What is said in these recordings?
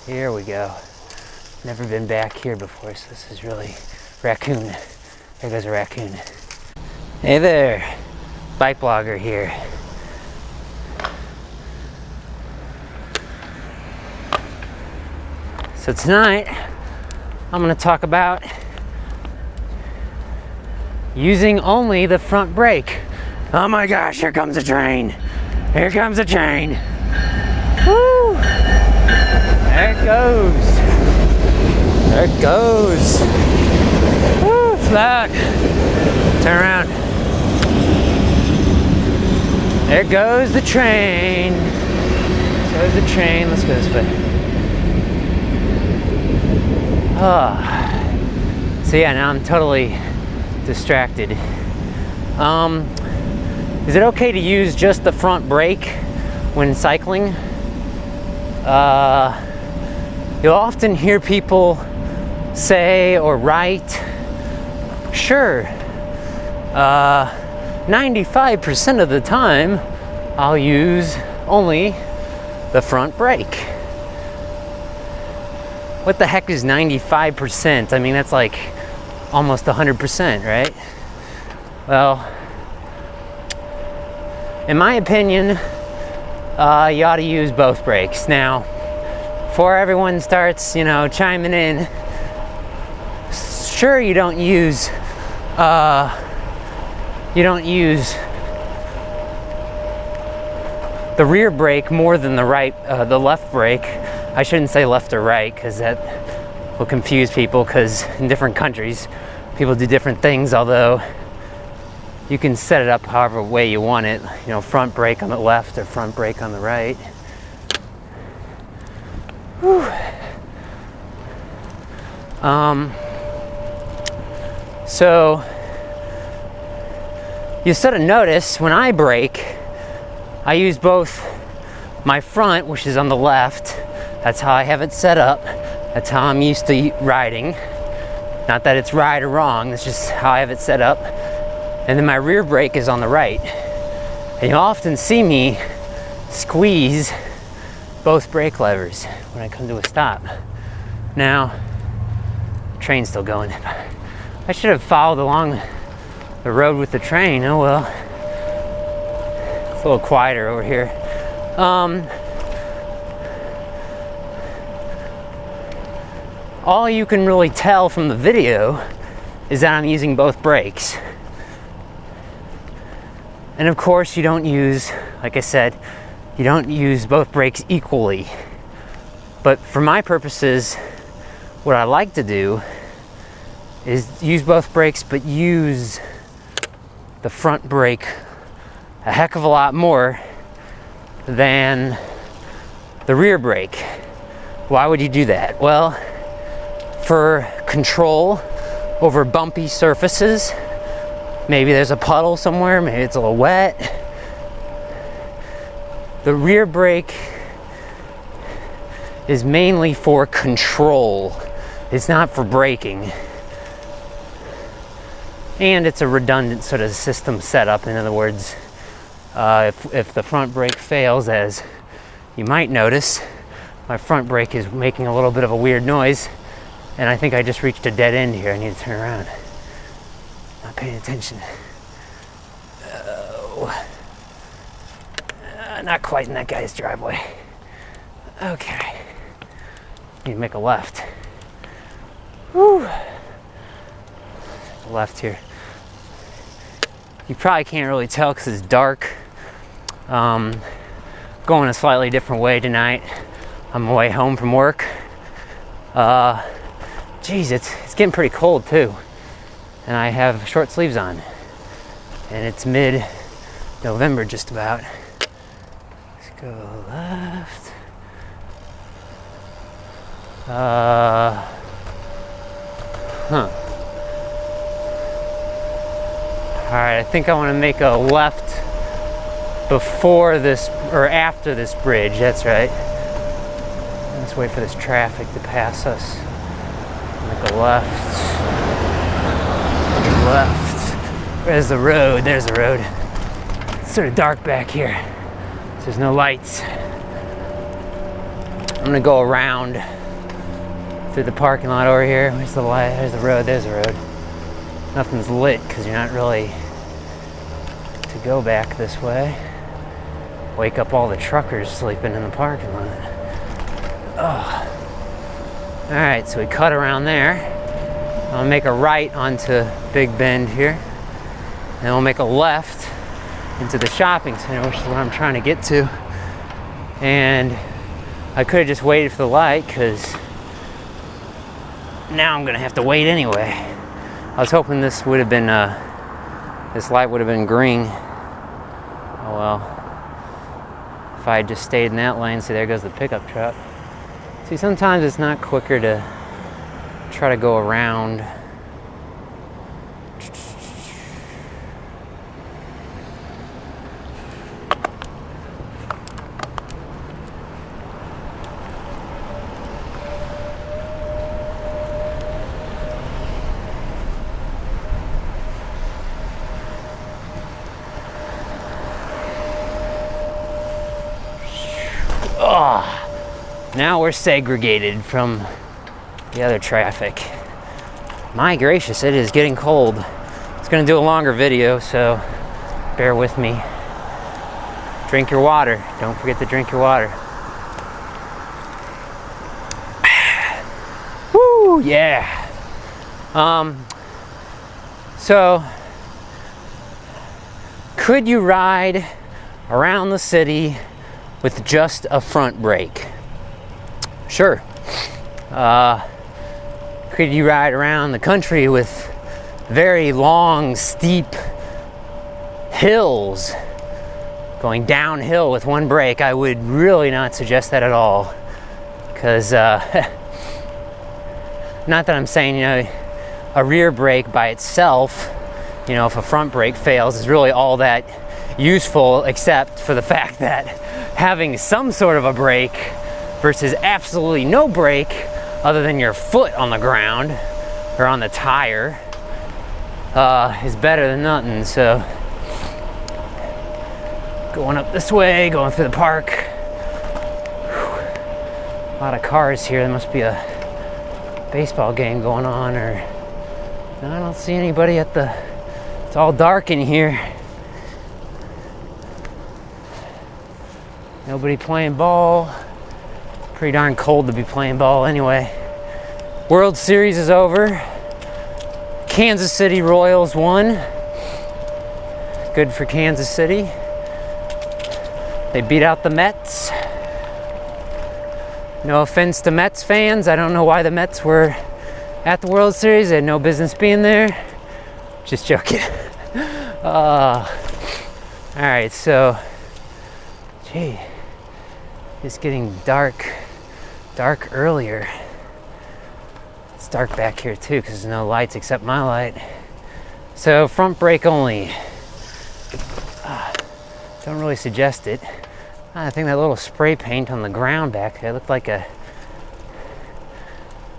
Here we go. Never been back here before, so this is really raccoon. There goes a raccoon. Hey there, BikeBlogger here. So tonight, I'm going to talk about using only the front brake. Oh my gosh, here comes a train. Here comes a train. Woo! There it goes. There it goes. Woo, it's loud. Turn around. There goes the train. There goes the train. Let's go this way. Oh. So yeah, now I'm totally distracted. Is it okay to use just the front brake when cycling? You'll often hear people say or write, sure, 95% of the time I'll use only the front brake. What the heck is 95%? I mean, that's like almost 100%, right? Well, in my opinion, you ought to use both brakes. Now, before everyone starts, chiming in, sure, you don't use the rear brake more than the left brake. I shouldn't say left or right, because that will confuse people, because in different countries people do different things, although you can set it up however way you want it, front brake on the left or front brake on the right. Whew. So you sort of notice when I brake, I use both my front, which is on the left. That's how I have it set up. That's how I'm used to riding. Not that it's right or wrong, that's just how I have it set up. And then my rear brake is on the right. And you'll often see me squeeze both brake levers when I come to a stop. Now, the train's still going. I should have followed along the road with the train. Oh well. It's a little quieter over here. All you can really tell from the video is that I'm using both brakes. And of course, you don't use, like I said, you don't use both brakes equally. But for my purposes, what I like to do is use both brakes, but use the front brake a heck of a lot more than the rear brake. Why would you do that? Well, for control over bumpy surfaces, maybe there's a puddle somewhere, maybe it's a little wet. The rear brake is mainly for control. It's not for braking. And it's a redundant sort of system setup. In other words, if the front brake fails, as you might notice, my front brake is making a little bit of a weird noise, and I think I just reached a dead end here. I need to turn around. Not paying attention. Not quite in that guy's driveway. Okay. Need to make a left. Whew. Left here. You probably can't really tell because it's dark. Going a slightly different way tonight. On my way home from work. Geez, it's getting pretty cold too. And I have short sleeves on. And it's mid-November just about. Let's go left. Alright, I think I want to make a left before this, or after this bridge, that's right. Let's wait for this traffic to pass us. Make a left. Left. Where's the road? There's the road. It's sort of dark back here. So there's no lights. gonna go around through the parking lot over here. Where's the light? There's the road. There's the road. Nothing's lit because you're not really to go back this way. Wake up all the truckers sleeping in the parking lot. Oh. All right, so we cut around there. I'll make a right onto Big Bend here. And we'll make a left into the shopping center, which is what I'm trying to get to. And I could have just waited for the light, because now I'm gonna have to wait anyway. I was hoping this would have been, this light would have been green. Oh well. If I had just stayed in that lane, see, there goes the pickup truck. See, sometimes it's not quicker to try to go around. Now we're segregated from the other traffic. My gracious, it is getting cold. It's gonna do a longer video, so bear with me. Drink your water. Don't forget to drink your water. Woo, yeah. So, could you ride around the city with just a front brake? Sure. Could you ride around the country with very long, steep hills going downhill with one brake? I would really not suggest that at all, because not that I'm saying, you know, a rear brake by itself, you know, if a front brake fails, is really all that useful, except for the fact that having some sort of a brake versus absolutely no brake other than your foot on the ground or on the tire is better than nothing. So going up this way, going through the park. Whew. A lot of cars here. There must be a baseball game going on, or no, I don't see anybody at the, it's all dark in here. Nobody playing ball. Pretty darn cold to be playing ball anyway. World Series is over. Kansas City Royals won. Good for Kansas City. They beat out the Mets. No offense to Mets fans. I don't know why the Mets were at the World Series. They had no business being there. Just joking. All right, so, gee, it's getting dark earlier. It's dark back here too, because there's no lights except my light. So front brake only. Don't really suggest it. I think that little spray paint on the ground back there looked like a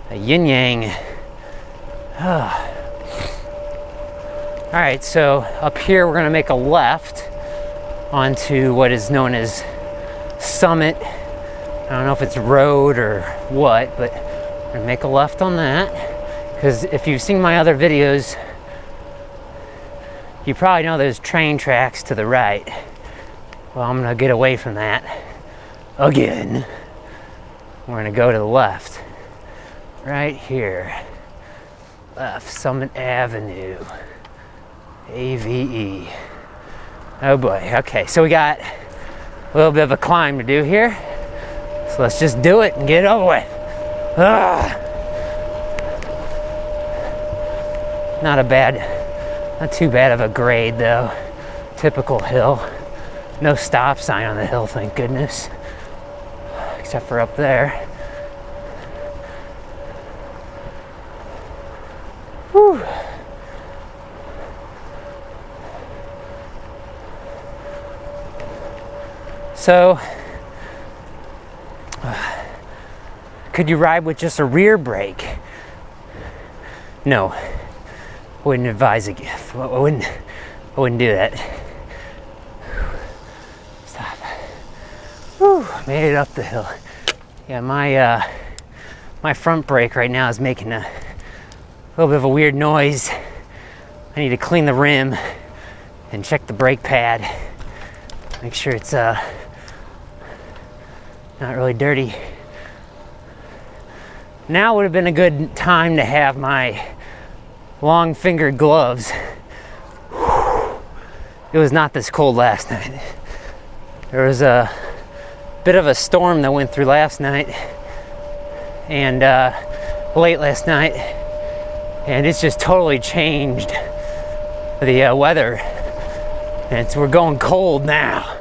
yin-yang. All right, so up here we're gonna make a left onto what is known as Summit. I don't know if it's road or what, but I'm gonna make a left on that, because if you've seen my other videos, you probably know there's train tracks to the right. Well, I'm gonna get away from that again. We're gonna go to the left, right here. Left, Summit Avenue, AVE. Oh boy, okay, so we got a little bit of a climb to do here. So let's just do it and get it over with. Not too bad of a grade though. Typical hill. No stop sign on the hill, thank goodness. Except for up there. Whew. So, could you ride with just a rear brake? No, wouldn't advise it. I wouldn't do that. Stop. Whew, made it up the hill. Yeah, my front brake right now is making a little bit of a weird noise. I need to clean the rim and check the brake pad. Make sure it's not really dirty. Now would have been a good time to have my long fingered gloves. It was not this cold last night. There was a bit of a storm that went through last night and late last night, and it's just totally changed the weather. And we're going cold now.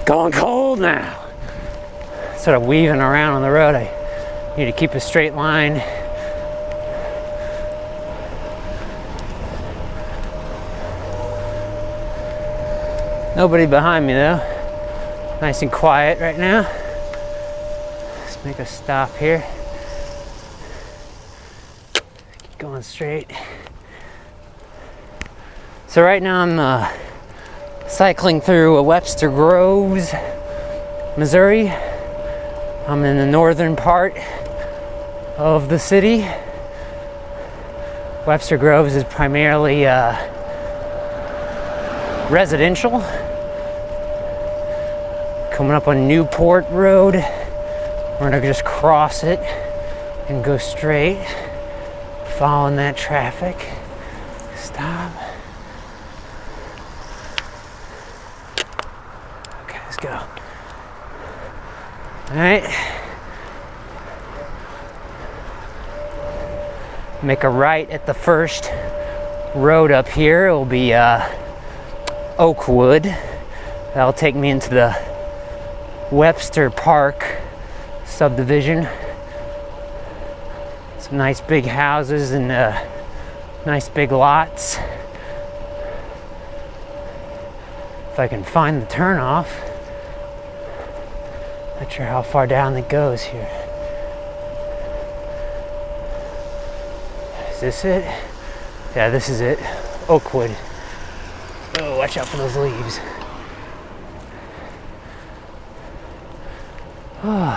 Going cold now. Sort of weaving around on the road. I need to keep a straight line. Nobody behind me though. Nice and quiet right now. Let's make a stop here. Keep going straight. So right now I'm cycling through Webster Groves, Missouri. I'm in the northern part of the city. Webster Groves is primarily residential. Coming up on Newport Road. We're gonna just cross it and go straight, following that traffic. Stop. Okay, let's go. All right. Make a right at the first road up here. It will be Oakwood. That'll take me into the Webster Park subdivision. Some nice big houses and nice big lots. If I can find the turnoff. Not sure how far down it goes here. Is this it? Yeah, this is it. Oakwood. Oh, watch out for those leaves. Oh.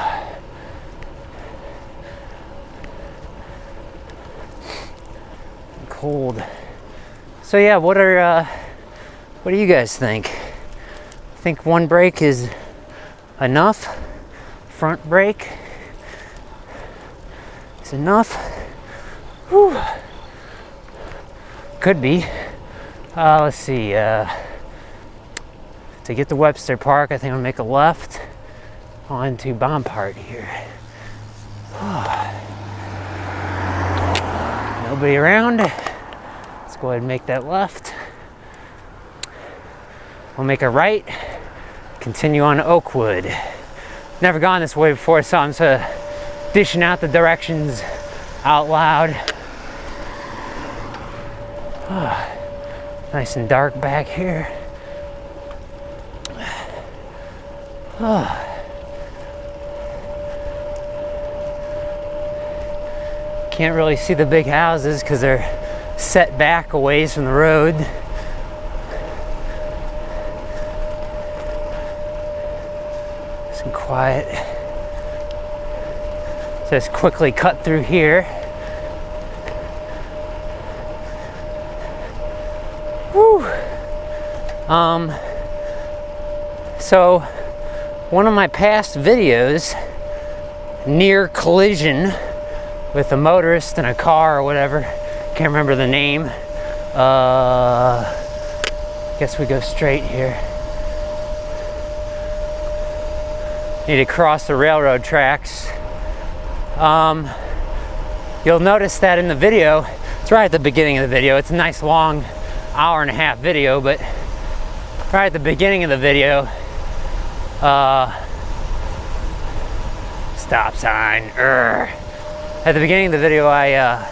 Cold. So yeah, what do you guys think? Think one brake is enough? Front brake is enough? Whew. Could be. Let's see. To get to Webster Park, I think I'll make a left onto Bompard here. Nobody around. Let's go ahead and make that left. We'll make a right. Continue on Oakwood. Never gone this way before, so I'm sort of dishing out the directions out loud. Nice and dark back here. Can't really see the big houses because they're set back a ways from the road. Some quiet. Just quickly cut through here. Whew. So one of my past videos, near collision with a motorist and a car or whatever, can't remember the name. Guess we go straight here. Need to cross the railroad tracks. You'll notice that in the video, it's right at the beginning of the video. It's a nice long hour-and-a-half video, but right at the beginning of the video, stop sign. At the beginning of the video, I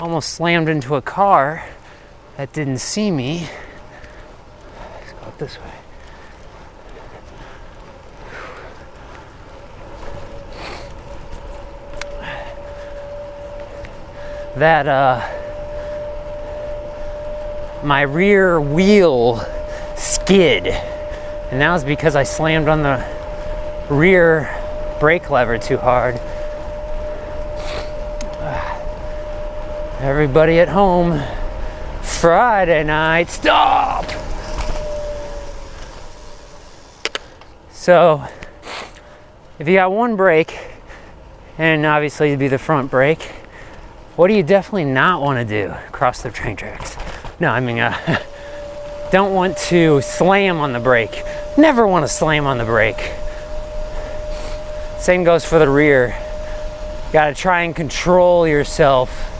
almost slammed into a car that didn't see me. Let's go up this way. That my rear wheel skid, and that was because I slammed on the rear brake lever too hard. Everybody at home, Friday night, stop! So, if you got one brake, and obviously it'd be the front brake, what do you definitely not want to do? Cross the train tracks. No, I mean, don't want to slam on the brake. Never want to slam on the brake. Same goes for the rear. You gotta try and control yourself.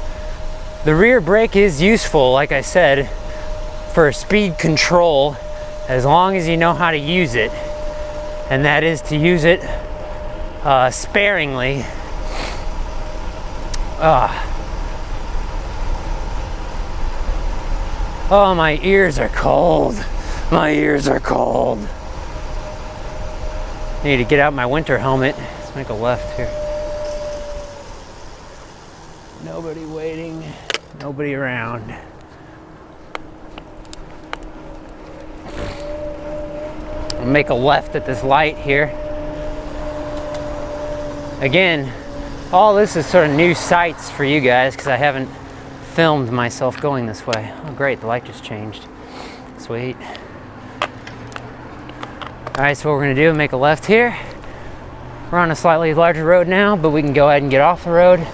The rear brake is useful, like I said, for speed control, as long as you know how to use it. And that is to use it sparingly. Oh, my ears are cold. My ears are cold. I need to get out my winter helmet. Let's make a left here. Nobody waiting, nobody around. I'll make a left at this light here. Again, all this is sort of new sights for you guys because I haven't filmed myself going this way. Oh great, the light just changed. Sweet. Alright, so what we're going to do is make a left here. We're on a slightly larger road now, but we can go ahead and get off the road.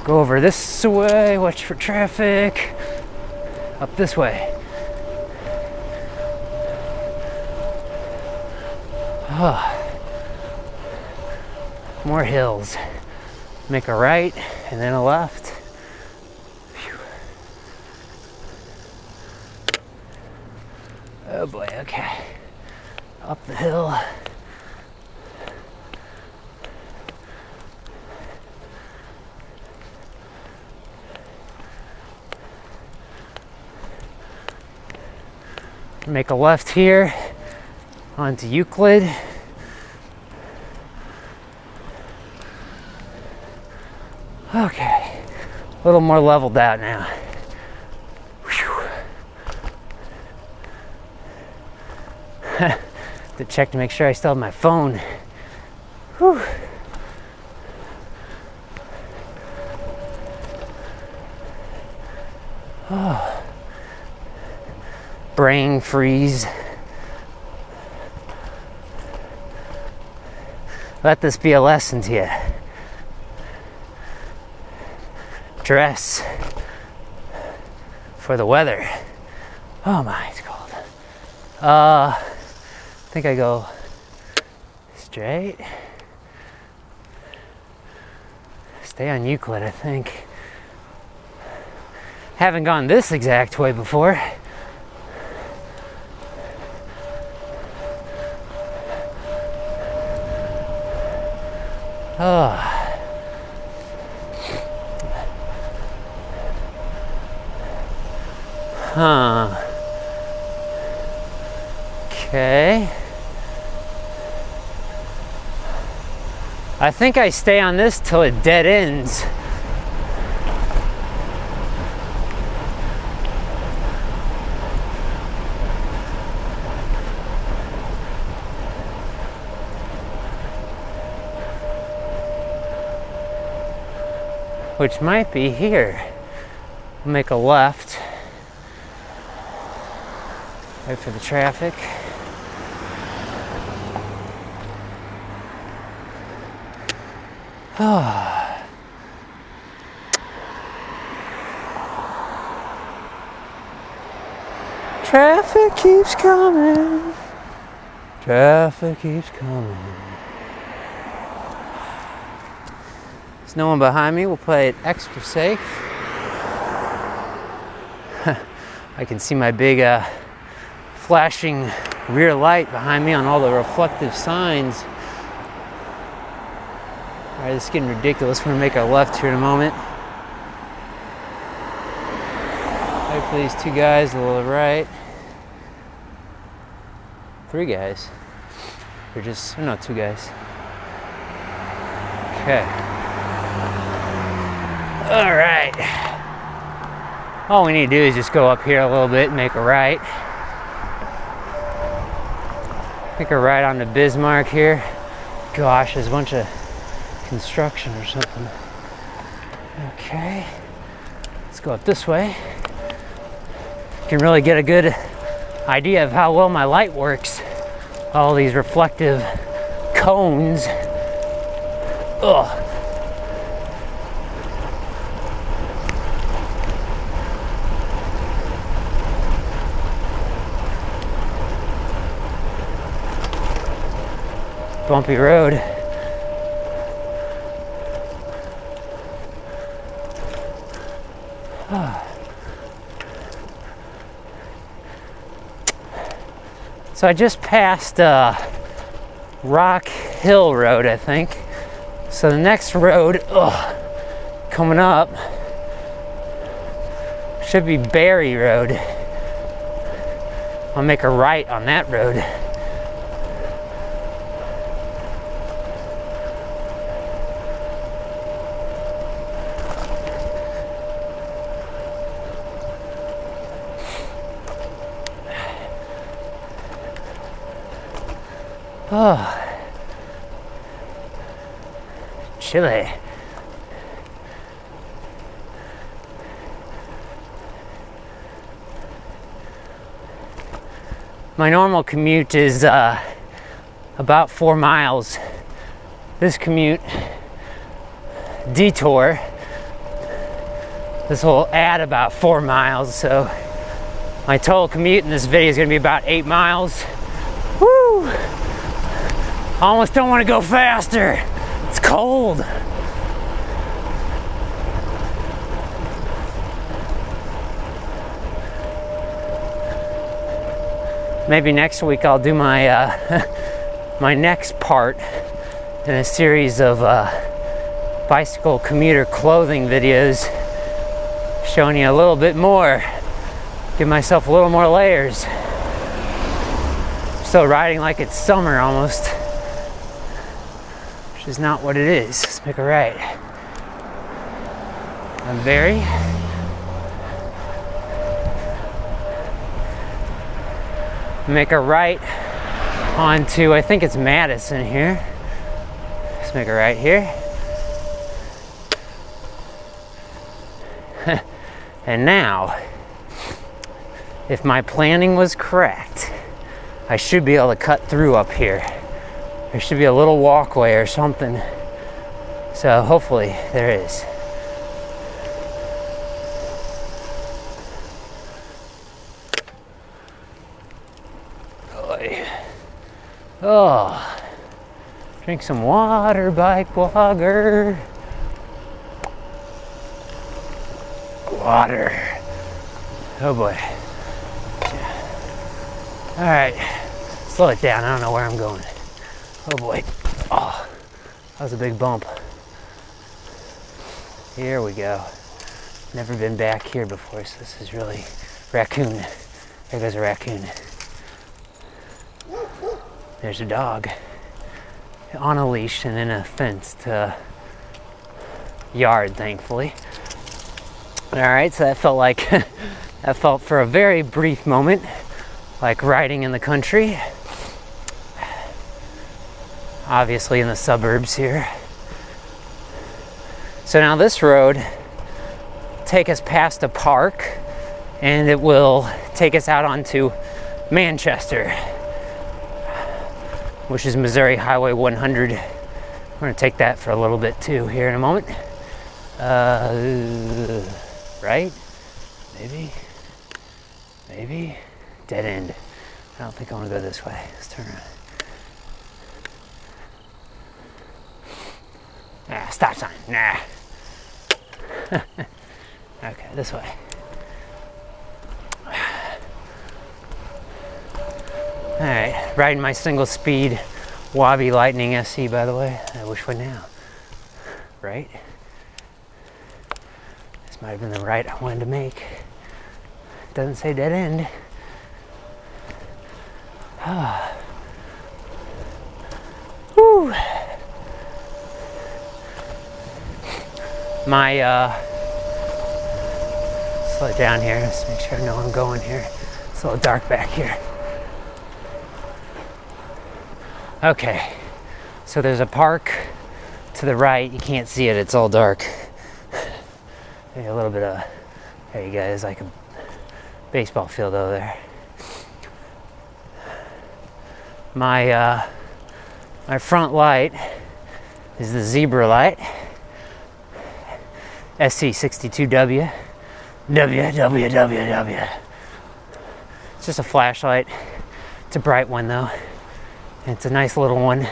Go over this way, watch for traffic. Up this way. Oh. More hills. Make a right and then a left. Whew. Oh boy, okay. Up the hill. Make a left here onto Euclid. Okay, a little more leveled out now. Whew. To check to make sure I still have my phone. Whew. Oh. Brain freeze. Let this be a lesson to you. Dress for the weather. Oh my, it's cold. I think I go straight. Stay on Euclid, I think. Haven't gone this exact way before. Oh. Huh. Okay. I think I stay on this till it dead ends. Which might be here. Make a left. Wait for the traffic. Oh. Traffic keeps coming. Traffic keeps coming. There's no one behind me. We'll play it extra safe. I can see my big flashing rear light behind me on all the reflective signs. All right, this is getting ridiculous. We're gonna make a left here in a moment. Hopefully these two guys a little right. Three guys. They're just, no, two guys. Okay. All right. All we need to do is just go up here a little bit and make a right. Make a right onto Bismarck here. gosh, there's a bunch of construction or something. Okay, let's go up this way. You can really get a good idea of how well my light works. All these reflective cones. Ugh. Bumpy road. So I just passed Rock Hill Road, I think. So the next road coming up should be Berry Road. I'll make a right on that road. Oh, chilly. My normal commute is about 4 miles. This commute detour, this will add about 4 miles, so my total commute in this video is going to be about 8 miles. Woo! I almost don't want to go faster. It's cold. Maybe next week I'll do my my next part in a series of bicycle commuter clothing videos, showing you a little bit more, give myself a little more layers. I'm still riding like it's summer almost, which is not what it is. Let's make a right. I'm very make a right onto, I think it's Madison here. Let's make a right here. And now, if my planning was correct, I should be able to cut through up here. There should be a little walkway or something. So hopefully there is. Oh, drink some water, BikeBlogger. Water. Oh boy. All right, slow it down. I don't know where I'm going. Oh boy. Oh, that was a big bump. Here we go. Never been back here before, so this is really raccoon. There goes a raccoon. There's a dog on a leash and in a fenced yard, thankfully. All right, so that felt like that felt for a very brief moment like riding in the country. Obviously in the suburbs here. So now this road take us past a park, and it will take us out onto Manchester, which is Missouri Highway 100. We're gonna take that for a little bit too here in a moment. Right? Maybe? Dead end. I don't think I wanna go this way. Let's turn around. Ah, stop sign, nah. Okay, this way. Alright, riding my single speed Wabi Lightning SC, by the way. Which way now? Right? This might have been the right I wanted to make. Doesn't say dead end. Ah. Whew. My, slow it down here, just make sure I know I'm going here. It's a little dark back here. Okay, So there's a park to the right. You can't see it, it's all dark. Maybe a little bit of, there you go, there's like a baseball field over there. My front light is the zebra light, SC62W. W. It's just a flashlight. It's a bright one though. And it's a nice little one,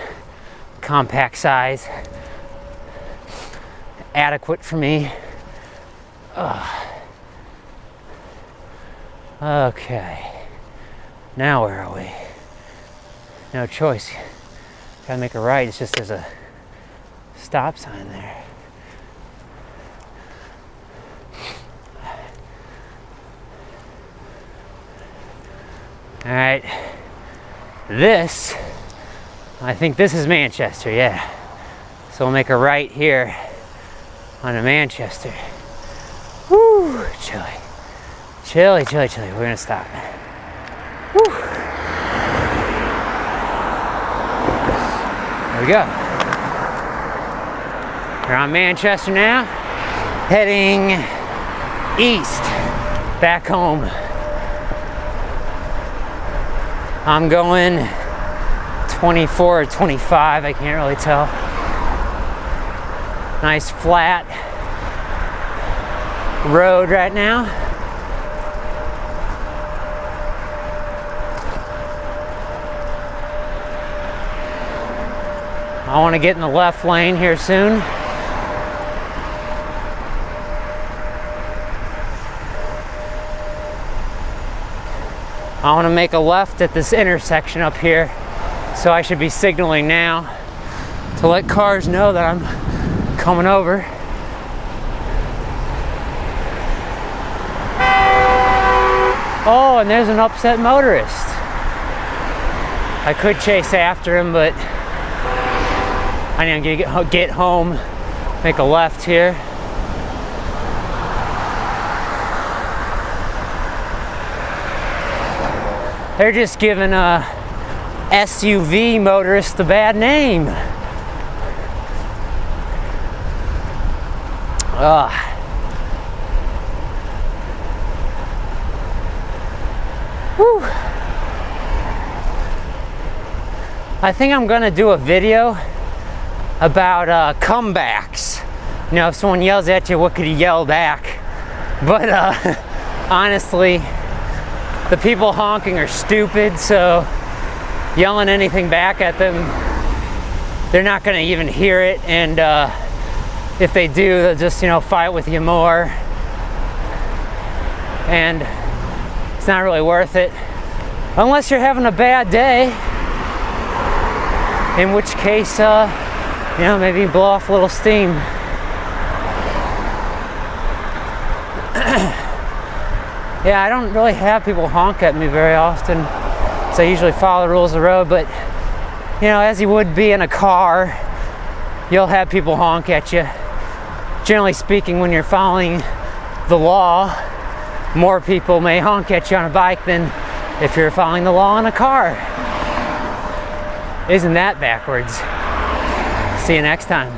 compact size, adequate for me. Okay, now where are we? No choice. Gotta make a right. It's just there's a stop sign there. All right, this, I think this is Manchester, yeah. So we'll make a right here onto Manchester. Woo, chilly. Chilly. We're gonna stop. Woo. There we go. We're on Manchester now, heading east, back home. I'm going 24 or 25, I can't really tell. Nice flat road right now. I want to get in the left lane here soon. I want to make a left at this intersection up here, so I should be signaling now to let cars know that I'm coming over. Oh, and there's an upset motorist. I could chase after him, but I need to get home, make a left here. They're just giving a SUV motorist a bad name. Whew. I think I'm gonna do a video about comebacks. You know, if someone yells at you, what could you yell back? But honestly, the people honking are stupid, so yelling anything back at them, they're not gonna even hear it, and if they do, they'll just, you know, fight with you more, and it's not really worth it, unless you're having a bad day, in which case, you know, maybe blow off a little steam. Yeah, I don't really have people honk at me very often, so I usually follow the rules of the road, but, you know, as you would be in a car, you'll have people honk at you. Generally speaking, when you're following the law, more people may honk at you on a bike than if you're following the law in a car. Isn't that backwards? See you next time.